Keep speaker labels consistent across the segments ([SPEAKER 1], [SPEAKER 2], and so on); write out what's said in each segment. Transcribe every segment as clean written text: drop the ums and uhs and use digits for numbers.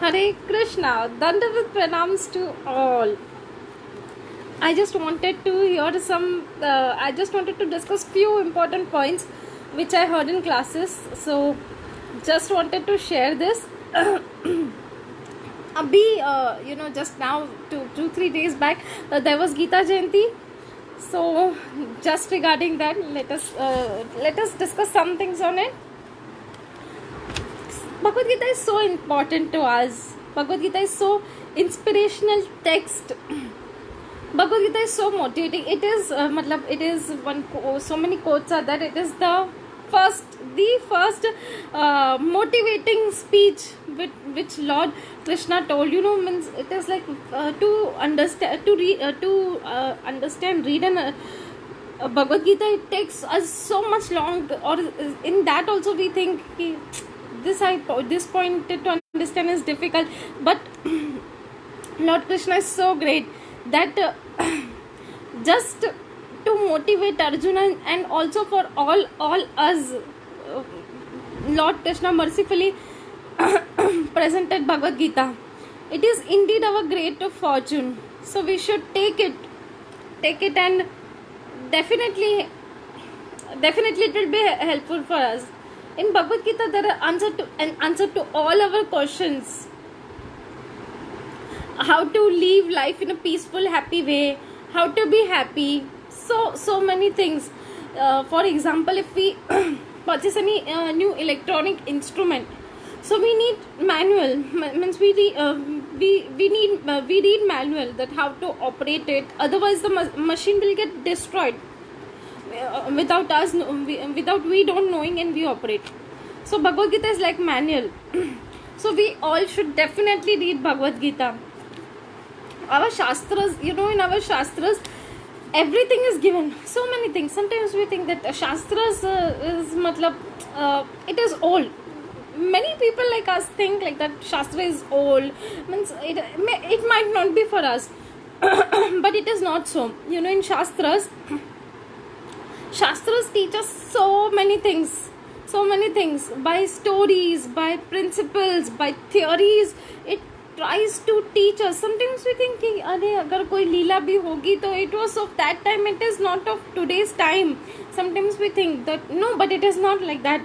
[SPEAKER 1] Hare Krishna, Dandavat pranams to all. I just wanted to hear I just wanted to discuss few important points which I heard in classes. So, just wanted to share this. Just now, 3 days back, there was Gita Jayanti. So, just regarding that, let us discuss some things on it. Bhagavad Gita is so important to us. Bhagavad Gita is so inspirational text. Bhagavad Gita is so motivating. It is, so many quotes are that it is the first motivating speech which Lord Krishna told. Means it is like to understand, read and Bhagavad Gita. It takes us so much long, or in that also we think this point to understand is difficult, but Lord Krishna is so great that just to motivate Arjuna and also for all us, Lord Krishna mercifully presented Bhagavad Gita. It is indeed our great fortune, so we should take it, and definitely it will be helpful for us. In Bhagavad Gita, there are answer to all our questions. How to live life in a peaceful, happy way. How to be happy. So many things. For example, if we purchase any new electronic instrument, so we need manual. Means we read manual that how to operate it. Otherwise, the machine will get destroyed. Without we don't knowing, and we operate. So Bhagavad Gita is like manual. So we all should definitely read Bhagavad Gita. Our Shastras, in our Shastras, everything is given. So many things. Sometimes we think that Shastras it is old. Many people like us think like that Shastra is old. Means it might not be for us. But it is not so. In Shastras teach us so many things by stories, by principles, by theories. It tries to teach us. Sometimes we think कि अगर कोई लीला भी होगी तो it was of that time, it is not of today's time. Sometimes we think that no, but it is not like that.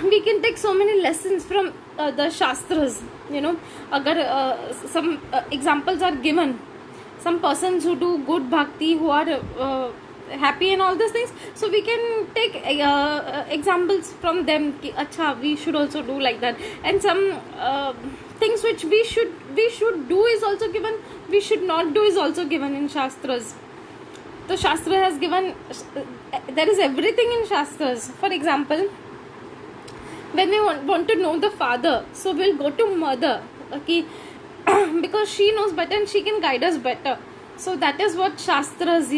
[SPEAKER 1] We can take so many lessons from the Shastras. Agar some examples are given, some persons who do good bhakti, who are happy and all these things, so we can take examples from them ki, acha, we should also do like that. And some things which we should do is also given, we should not do is also given in Shastras. So Shastra has given, there is everything in Shastras. For example, when we want to know the father, so we'll go to mother, okay, because she knows better and she can guide us better. So that is what Shastras,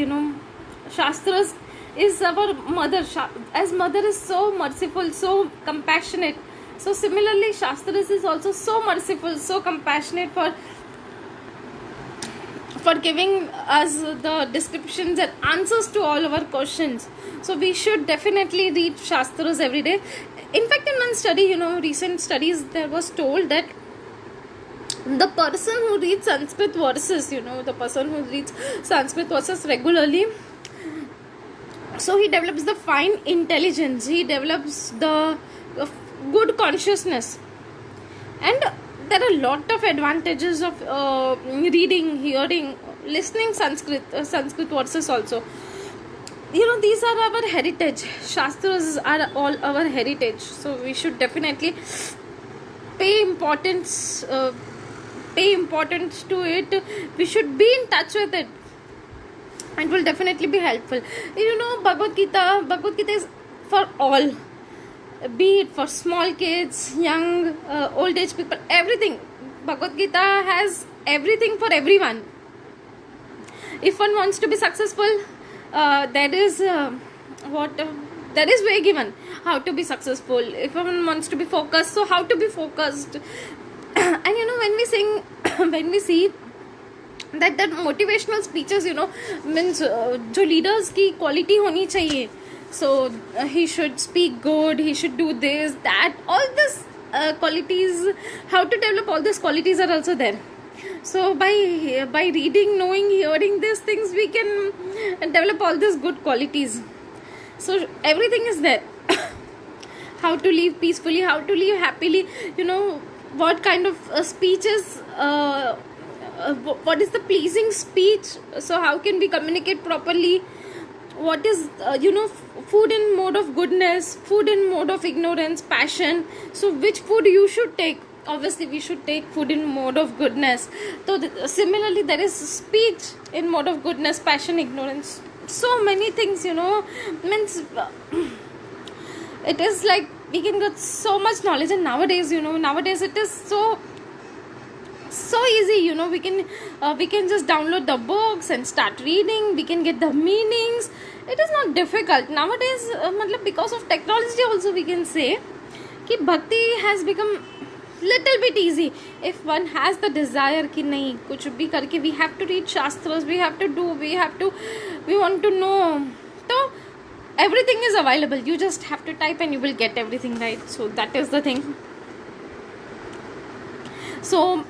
[SPEAKER 1] Shastras is our mother. As mother is so merciful, so compassionate. So similarly, Shastras is also so merciful, so compassionate for giving us the descriptions and answers to all our questions. So we should definitely read Shastras every day. In fact, in one study, recent studies, there was told that the person who reads Sanskrit verses regularly, so he develops the fine intelligence, he develops the good consciousness, and there are a lot of advantages of reading, hearing, listening Sanskrit verses also. These are our heritage. Shastras are all our heritage, so we should definitely pay importance to it. We should be in touch with it. It will definitely be helpful. Bhagavad Gita is for all, be it for small kids, young, old age people, everything. Bhagavad Gita has everything for everyone. If one wants to be successful, there is way given how to be successful. If one wants to be focused, so how to be focused. And when we see that motivational speeches, means जो leaders की quality होनी चाहिए. So he should speak good, he should do this, that, all this qualities, how to develop all these qualities are also there. So by reading, knowing, hearing these things, we can develop all these good qualities. So everything is there. How to live peacefully, how to live happily, what kind of speeches, what is the pleasing speech, so how can we communicate properly, what is food in mode of goodness, food in mode of ignorance, passion. So which food you should take? Obviously we should take food in mode of goodness. So similarly there is speech in mode of goodness, passion, ignorance, so many things, means it is like we can get so much knowledge. And nowadays it is so easy, we can just download the books and start reading. We can get the meanings. It is not difficult nowadays. Because of technology also, we can say कि bhakti has become little bit easy if one has the desire कि नहीं कुछ भी करके we have to read shastras, we want to know. So everything is available. You just have to type and you will get everything, right? So that is the thing. So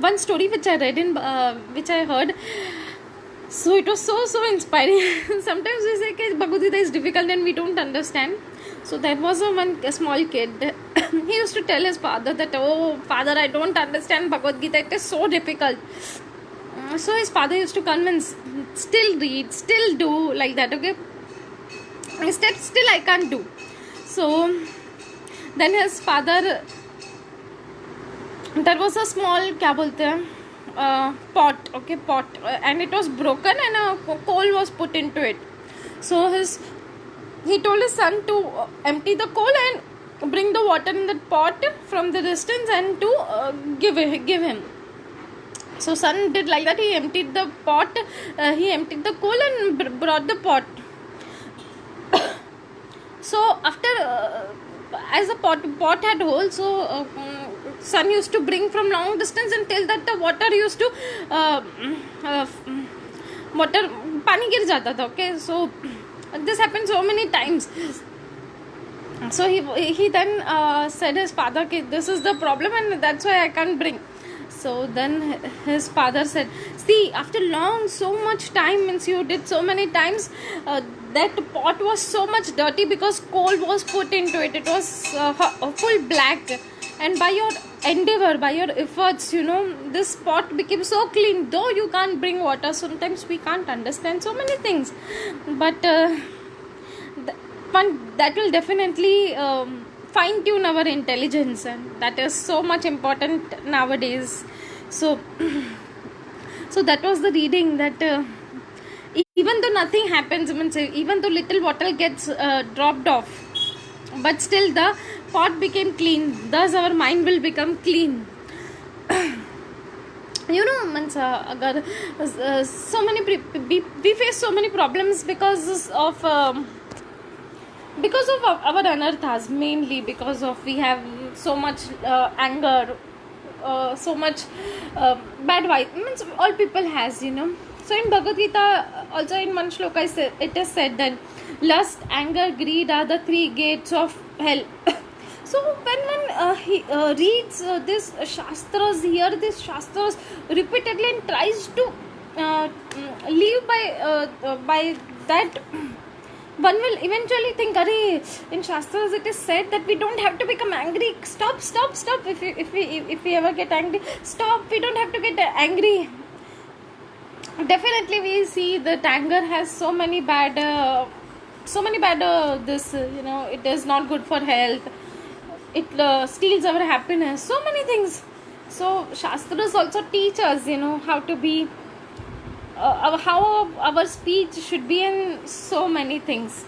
[SPEAKER 1] one story which I read which I heard, so it was so inspiring. Sometimes we say that Bhagavad Gita is difficult and we don't understand. So there was a small kid. He used to tell his father that, oh father, I don't understand Bhagavad Gita, it is so difficult. So his father used to convince, still read, still do, like that, okay? Instead, still I can't do. So then his father, there was a small kya bolte hain, pot, okay, pot, and it was broken and a coal was put into it. So he told his son to empty the coal and bring the water in the pot from the distance and to give him. So son did like that. He emptied the pot, he emptied the coal and brought the pot. So after as the pot had hole, so son used to bring from long distance until that the water used to water pani gir jata tha, okay? So this happened so many times. So he then said his father, okay, this is the problem and that's why I can't bring. So then his father said, see, after so much time, means you did so many times, that pot was so much dirty because coal was put into it. It was full black. And by your endeavor, by your efforts, this pot became so clean. Though you can't bring water, sometimes we can't understand so many things. But that will definitely fine tune our intelligence, and that is so much important nowadays. So that was the reading, that even though nothing happens, even though little water gets dropped off, but still the pot became clean, thus our mind will become clean. Agar so many we face so many problems because of our anarthas, mainly because of we have so much anger, so much bad vibe, all people has, So in Bhagavad Gita, also in one shloka, it is said that lust, anger, greed are the three gates of hell. So when one reads this shastras, hear these shastras repeatedly and tries to live by that, one will eventually think, Arey, in shastras it is said that we don't have to become angry. Stop. If we ever get angry, stop. We don't have to get angry. Definitely we see that anger has so many bad this, it is not good for health. It steals our happiness, so many things. So shastras also teach us, how to be, how our speech should be, in so many things.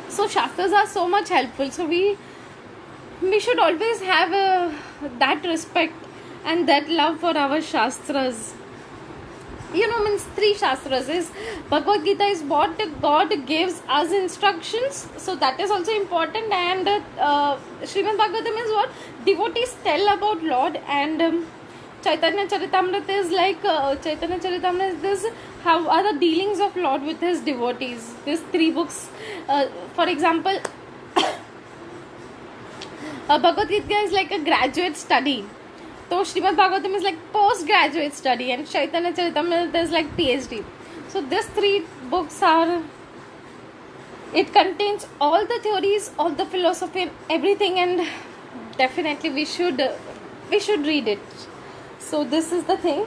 [SPEAKER 1] So shastras are so much helpful. So we should always have that respect and that love for our shastras. Three shastras is Bhagavad Gita is what God gives us instructions, so that is also important, and Srimad Bhagavatam is what devotees tell about Lord, and Chaitanya Charitamrita is like Chaitanya Charitamrita is this, how are the dealings of Lord with his devotees. These three books, for example, Bhagavad Gita is like a graduate study. So Srimad Bhagavatam is like postgraduate study, and Chaitanya Charitamrita is like PhD. So these three books are, it contains all the theories, all the philosophy, and everything, and definitely we should read it. So this is the thing.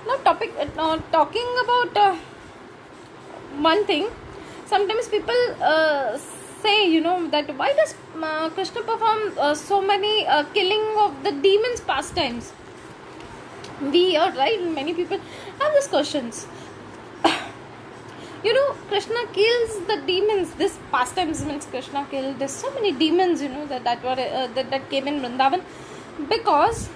[SPEAKER 1] Now talking about one thing. Sometimes people say, that why does Krishna perform so many killing of the demons pastimes? We are right. Many people have these questions. Krishna kills the demons. This pastimes means Krishna killed. There's so many demons, that came in Vrindavan because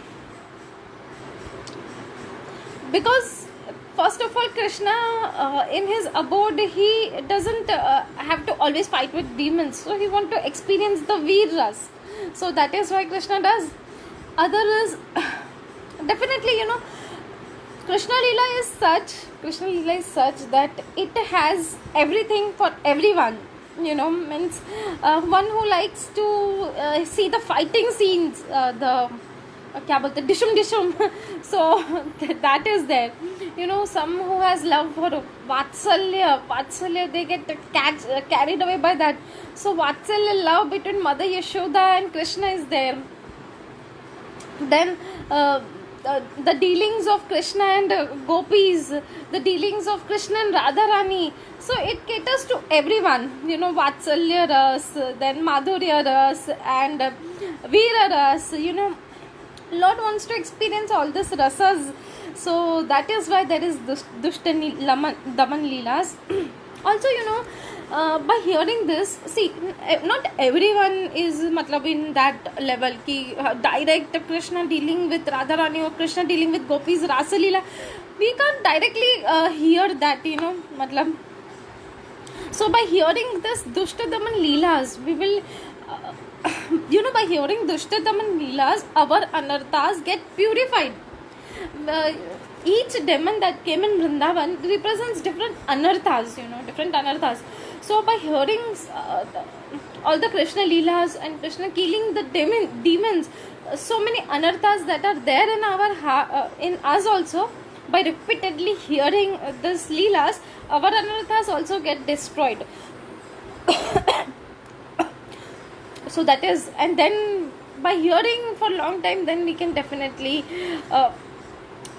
[SPEAKER 1] first of all, Krishna in his abode, he doesn't have to always fight with demons. So he want to experience the Veeras. So that is why Krishna does. Other is definitely, Krishna Leela is such that it has everything for everyone. Means one who likes to see the fighting scenes, क्या बोलते हैं, डिशुम so that is there. Some who has love for Vatsalya, they get carried away by that. So Vatsalya, love between Mother Yashoda and Krishna is there. Then the dealings of Krishna and gopis, the dealings of Krishna and Radharani, so it caters to everyone. Vatsalya ras, then Madhurya ras, and Veera ras. Lord wants to experience all this rasas, so that is why there is Dushta Daman Leelas. Also, by hearing this, see, not everyone is in that level ki direct Krishna dealing with Radharani or Krishna dealing with gopis, Rasa Leela. We can't directly hear that, So by hearing this Dushta Daman Leelas, we will by hearing Dushta Daman Leelas, our anarthas get purified. Each demon that came in Vrindavan represents different anarthas, different anarthas. So by hearing all the Krishna Leelas and Krishna killing the demons, so many anarthas that are there in our in us also, by repeatedly hearing this Leelas, our anarthas also get destroyed. So that is, and then by hearing for a long time, then we can definitely,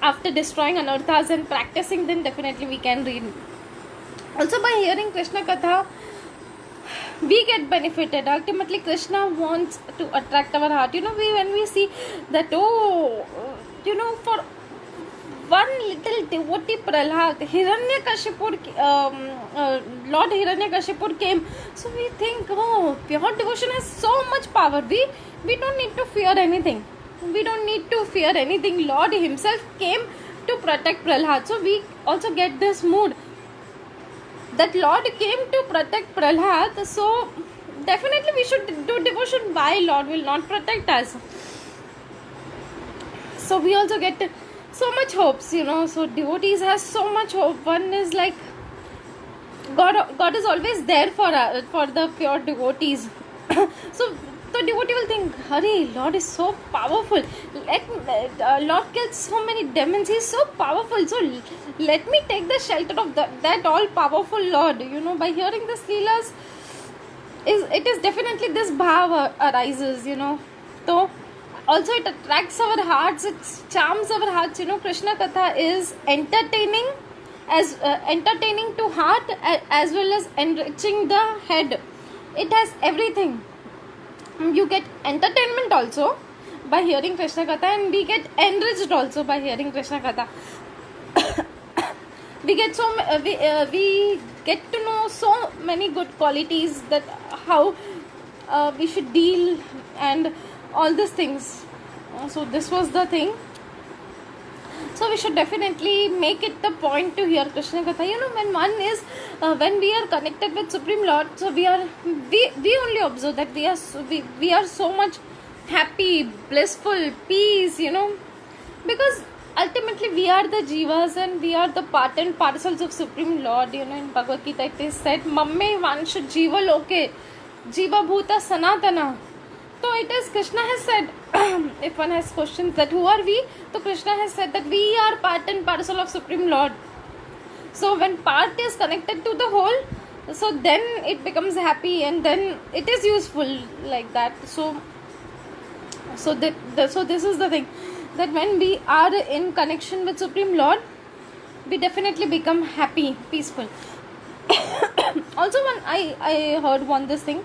[SPEAKER 1] after destroying anarthas and practicing, then definitely we can read. Also by hearing Krishna Katha, we get benefited. Ultimately, Krishna wants to attract our heart. When we see that, for one little devotee Prahlad, Lord Hiranyakashipu came. So we think, pure devotion has so much power. We don't need to fear anything. Lord himself came to protect Prahlad. So we also get this mood that Lord came to protect Prahlad. So definitely we should do devotion. Why Lord will not protect us? So we also get so much hopes, so devotees has so much hope. One is like God is always there for the pure devotees. So the devotee will think, Hari, Lord is so powerful. Lord kills so many demons. He is so powerful. So let me take the shelter of that all powerful Lord. By hearing this Leelas, it is definitely this bhava arises. So also it attracts our hearts, it charms our hearts. Krishna Katha is entertaining to heart as well as enriching the head. It has everything. You get entertainment also by hearing Krishna Katha, and we get enriched also by hearing Krishna Katha. We get to know so many good qualities, that how we should deal and all these things. So this was the thing. So we should definitely make it the point to hear Krishna Katha. When we are connected with Supreme Lord, so we only observe that we are so much happy, blissful, peace, because ultimately we are the jivas and we are the part and parcels of Supreme Lord. In Bhagavad Gita it is said, Mamme vanshu jiva loke, jiva bhuta sanatana. So it is Krishna has said, if one has questions that who are we, so Krishna has said that we are part and parcel of Supreme Lord. So when part is connected to the whole, so then it becomes happy and then it is useful like that. So this is the thing, that when we are in connection with Supreme Lord, we definitely become happy, peaceful. Also, when I heard this thing,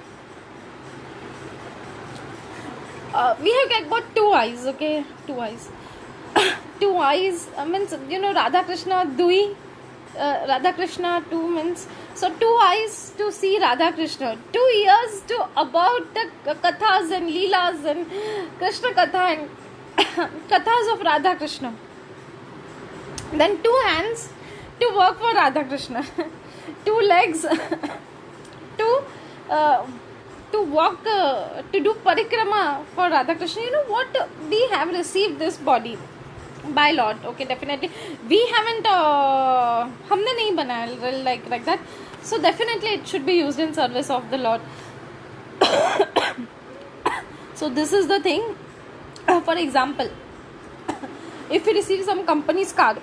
[SPEAKER 1] we have got two eyes, okay, two eyes. Two eyes means, Radha Krishna Dui, Radha Krishna two means, so two eyes to see Radha Krishna, 2 ears to about the kathas and leelas and Krishna katha and kathas of Radha Krishna. Then 2 hands to work for Radha Krishna, 2 legs to walk, to do parikrama for Radha Krishna. What, we have received this body by Lord, okay, definitely we haven't humne nahi banaya like that, so definitely it should be used in service of the Lord. So this is the thing. For example, if we receive some company's car,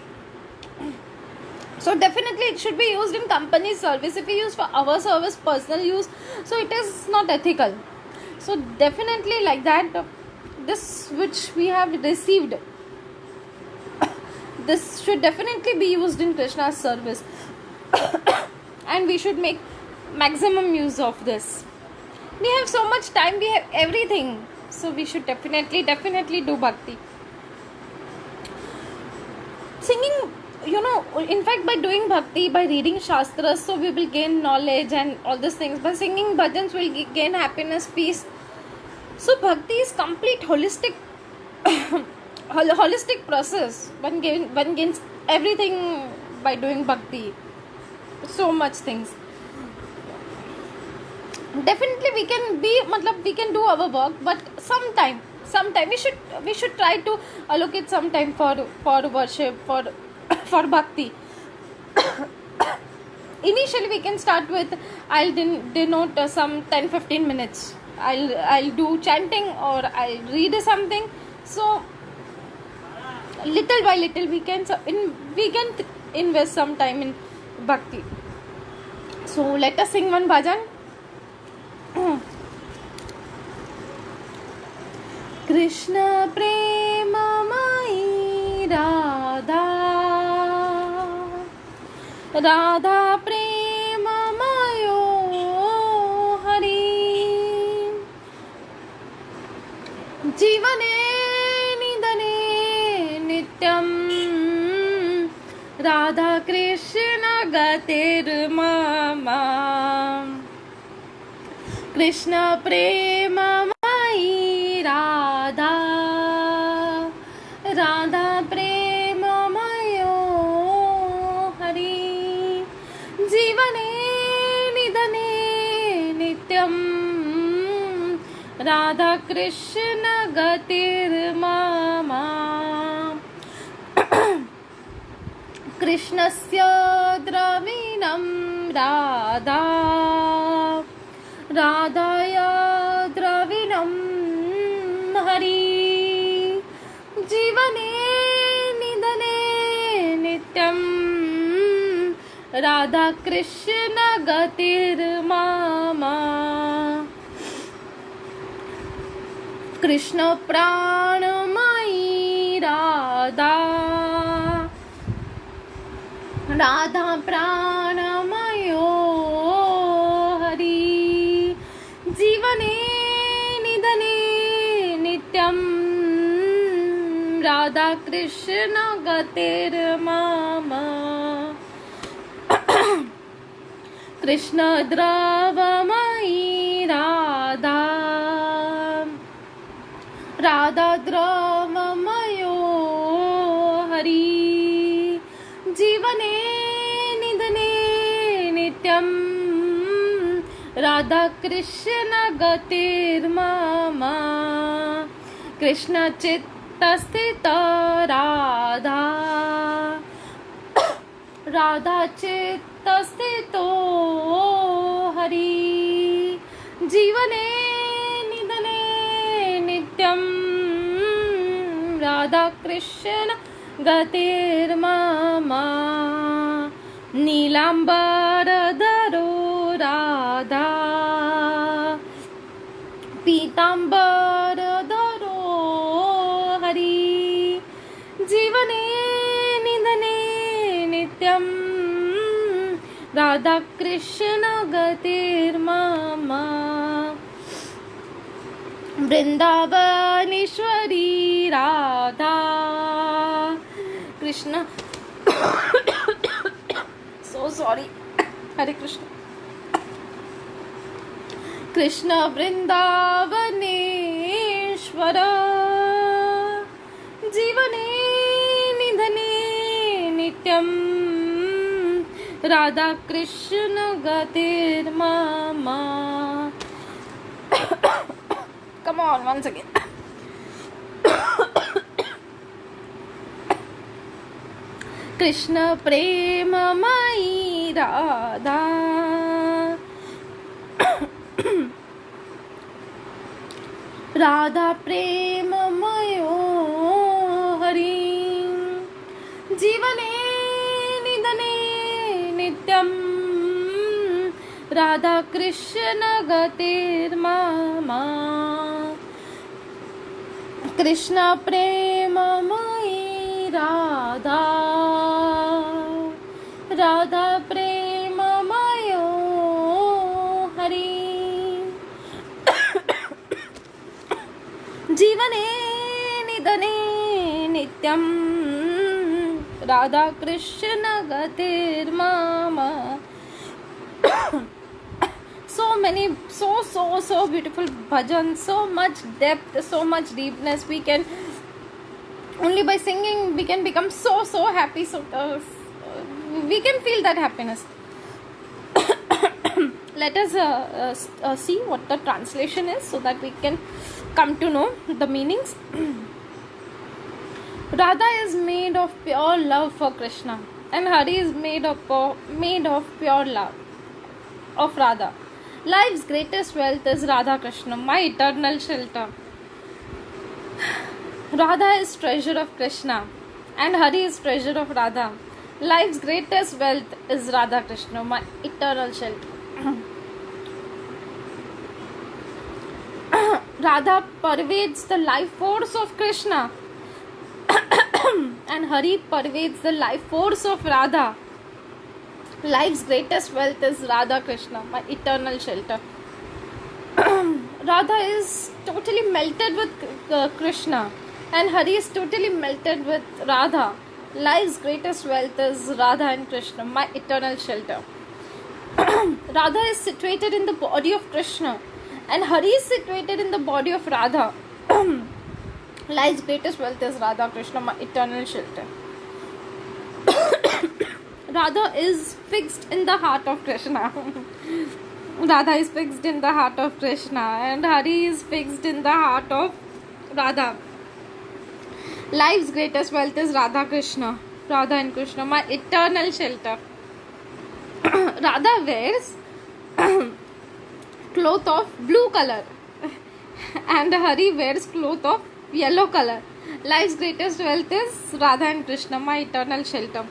[SPEAKER 1] so definitely it should be used in company service. If we use for our service, personal use, so it is not ethical. So definitely like that, this which we have received, this should definitely be used in Krishna's service. And we should make maximum use of this. We have so much time, we have everything, so we should definitely do bhakti. Singing, in fact, by doing bhakti, by reading shastras, so we will gain knowledge and all these things. By singing bhajans, we will gain happiness, peace. So bhakti is complete holistic holistic process. One gains everything by doing bhakti. So much things. Definitely we can do our work, but sometime we should try to allocate some time for worship, for bhakti. Initially we can start with, I'll denote some 10-15 minutes. I'll do chanting or I'll read something. So little by little we can invest some time in bhakti. So let us sing one bhajan. Krishna premamai Radha, Radha premamayo Hari, Jivane nidane nityam, Radha Krishna gatir mama. Krishna premamai Radha, Radha premamayo Hari, Jivane nidane nityam, Radha Krishna gatir mama. Krishnasya dravinam Radha, Radhaya dravinam Hari, Jivane nidane nityam, Radha Krishna gatir mama. Krishna pranamai Radha, Radha pranamayo Hari, Jivane nidane nityam, Radha Krishna gatir mama. Krishna dravamai Radha, Radha dravamayo Hari, Jivane nidane nityam, Radha Krishna gatir mama. Krishna chitta sthita Radha, Radha chitta sthito Hari, Jivane nidane Radha Krishna Gatirmama Neelambaradharo Radha Pitambaradharo Hari Jivane Nidane Nityam Radha Krishna Gatirmama Vrindavaneshwari Radha Krishna so sorry Hare Krishna Krishna Vrindavaneshwara Jivane Nidhane Nityam Radha Krishna Gatirmama Come on, once again. Krishna Prema Mai Radha Radha Prema Mayo Hari Jivane Nidane Nityam Radha Krishna Gatirmama Krishna Prema Mai Radha Radha Prema Mayo Hari Jivane Nidane Nityam Radha Krishna Gatirmama So many, so beautiful bhajans, so much depth, so much deepness. We can only by singing we can become so happy. So we can feel that happiness. Let us see what the translation is, so that we can come to know the meanings. Radha is made of pure love for Krishna, and Hari is made of pure love of Radha. Life's greatest wealth is Radha Krishna, my eternal shelter. Radha is treasure of Krishna, and Hari is treasure of Radha. Life's greatest wealth is Radha Krishna, my eternal shelter. Radha pervades the life force of Krishna, and Hari pervades the life force of Radha. Life's greatest wealth is Radha Krishna, my eternal shelter. Radha is totally melted with Krishna, and Hari is totally melted with Radha. Life's greatest wealth is Radha and Krishna, my eternal shelter. Radha is situated in the body of Krishna, and Hari is situated in the body of Radha. Life's greatest wealth is Radha Krishna, my eternal shelter. Radha is fixed in the heart of Krishna. Radha is fixed in the heart of Krishna, and Hari is fixed in the heart of Radha. Life's greatest wealth is Radha Krishna, Radha and Krishna, my eternal shelter. Radha wears cloth of blue color, and Hari wears cloth of yellow color. Life's greatest wealth is Radha and Krishna, my eternal shelter.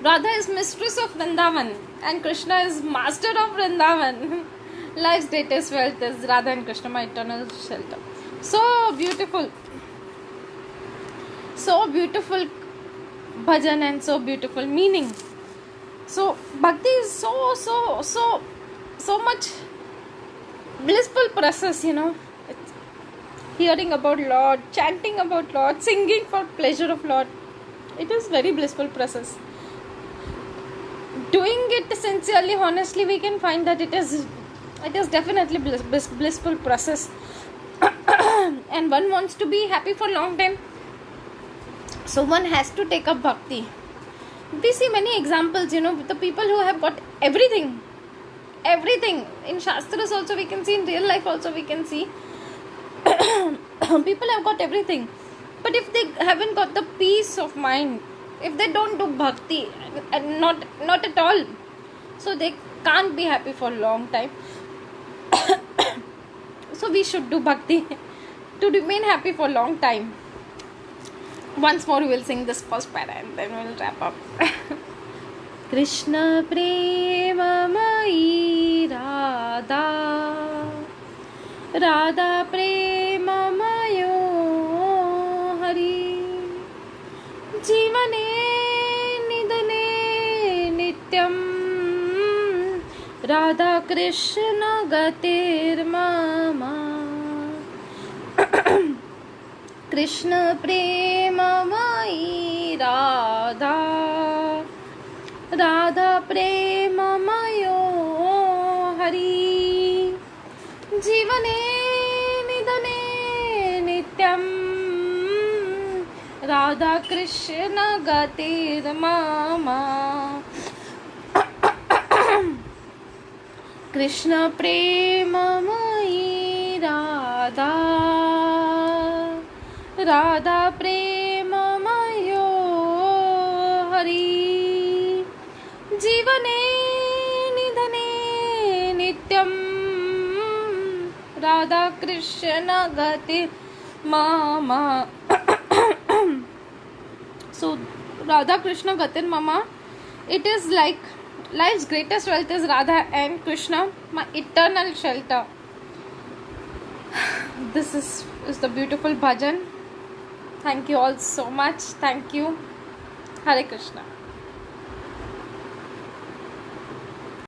[SPEAKER 1] Radha is mistress of Vrindavan, and Krishna is master of Vrindavan. Life's greatest wealth is Radha and Krishna, my eternal shelter. So beautiful bhajan and so beautiful meaning. So bhakti is so much blissful process, It's hearing about Lord, chanting about Lord, singing for pleasure of Lord. It is very blissful process. Doing it sincerely, honestly, we can find that it is definitely blissful process. And one wants to be happy for a long time, so one has to take up bhakti. We see many examples, the people who have got everything in Shastras also we can see, in real life also we can see. People have got everything, but if they haven't got the peace of mind, if they don't do bhakti, and not at all, so they can't be happy for a long time. So we should do bhakti. to remain happy for a long time. Once more we will sing this first para and then we'll wrap up. Krishna premamayi Radha, Radha premamayo Hari, Jivane nidane nityam, Radha Krishna gatir mama. Krishna premamayi Radha, Radha premamayo Hari, Jivane nidane nityam, Radha Krishna gatir mama. Krishna premamayi Radha, Radha premamayo Hari, Jivane nidane nityam, Radha Krishna gati mama. So Radha Krishna gatir mama, it is like life's greatest wealth is Radha and Krishna, my eternal shelter. This is the beautiful bhajan. Thank you all so much. Thank you. Hare Krishna.